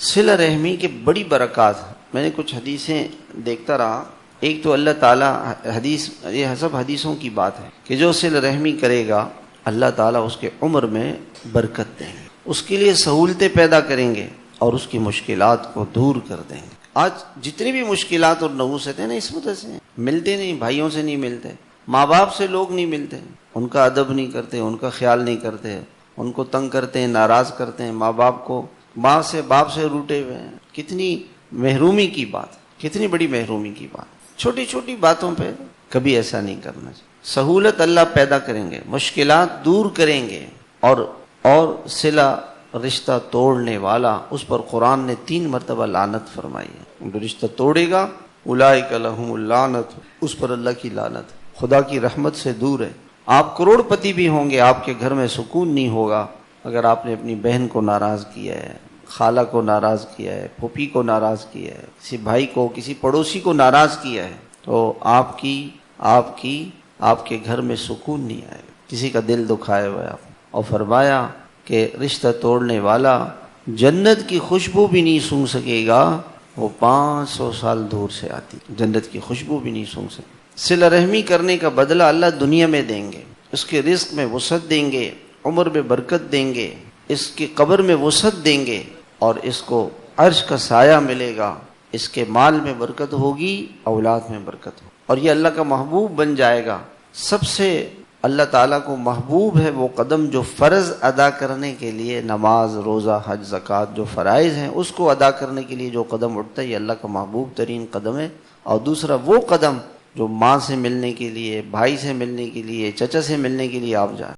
صلہ رحمی کے بڑی برکات، میں نے کچھ حدیثیں دیکھتا رہا. ایک تو اللہ تعالیٰ یہ سب حدیثوں کی بات ہے کہ جو صلہ رحمی کرے گا اللہ تعالیٰ اس کے عمر میں برکت دیں گے، اس کے لیے سہولتیں پیدا کریں گے اور اس کی مشکلات کو دور کر دیں گے. آج جتنی بھی مشکلات اور نحوست ہیں نا اس وجہ سے ملتے نہیں، بھائیوں سے نہیں ملتے، ماں باپ سے لوگ نہیں ملتے، ان کا ادب نہیں کرتے، ان کا خیال نہیں کرتے، ان کو تنگ کرتے ہیں، ناراض کرتے ہیں، ماں باپ کو ماں سے باپ سے روٹے ہوئے ہیں. کتنی محرومی کی بات، کتنی بڑی محرومی کی بات. چھوٹی چھوٹی باتوں پہ کبھی ایسا نہیں کرنا چاہیے. سہولت اللہ پیدا کریں گے، مشکلات دور کریں گے. اور صلہ رشتہ توڑنے والا، اس پر قرآن نے 3 مرتبہ لعنت فرمائی ہے. جو رشتہ توڑے گا اولئک لہم اللعنت، اس پر اللہ کی لعنت، خدا کی رحمت سے دور ہے. آپ کروڑ پتی بھی ہوں گے، آپ کے گھر میں سکون نہیں ہوگا اگر آپ نے اپنی بہن کو ناراض کیا ہے، خالہ کو ناراض کیا ہے، پھوپھی کو ناراض کیا ہے، کسی بھائی کو، کسی پڑوسی کو ناراض کیا ہے، تو آپ کے گھر میں سکون نہیں آئے گا، کسی کا دل دکھایا ہوا ہے آپ. اور فرمایا کہ رشتہ توڑنے والا جنت کی خوشبو بھی نہیں سونگھ سکے گا، وہ 500 سال دور سے آتی، جنت کی خوشبو بھی نہیں سونگھ سکے. صلہ رحمی کرنے کا بدلہ اللہ دنیا میں دیں گے، اس کے رزق میں وسعت دیں گے، عمر میں برکت دیں گے، اس کی قبر میں وسعت دیں گے، اور اس کو عرش کا سایہ ملے گا. اس کے مال میں برکت ہوگی، اولاد میں برکت ہوگی، اور یہ اللہ کا محبوب بن جائے گا. سب سے اللہ تعالیٰ کو محبوب ہے وہ قدم جو فرض ادا کرنے کے لیے، نماز، روزہ، حج، زکوٰۃ جو فرائض ہیں اس کو ادا کرنے کے لیے جو قدم اٹھتا ہے یہ اللہ کا محبوب ترین قدم ہے. اور دوسرا وہ قدم جو ماں سے ملنے کے لیے، بھائی سے ملنے کے لیے، چچا سے ملنے کے لیے آپ جائیں.